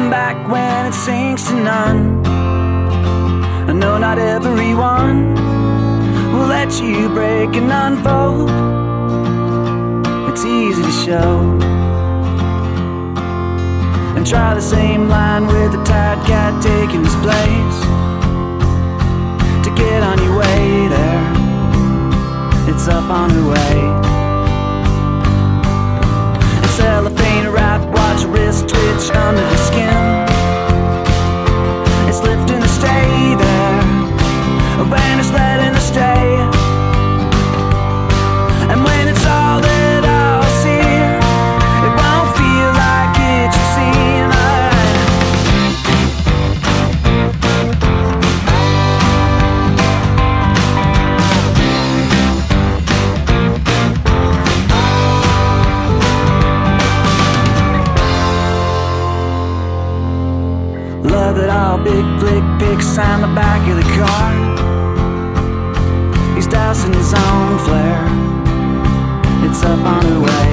come back when it sinks to none. I know not everyone will let you break and unfold. It's easy to show and try the same line with the tired cat taking his place. To get on your way there, it's up on the way. And cellophane wrap, watch your wrist twitch under the skin. It's lifting to stay there when it's letting to stay. And when it's all that I'll see, it won't feel like it should seem. Love that all big flick pics on the back of the car. He's dousing his own flare. It's up on the way.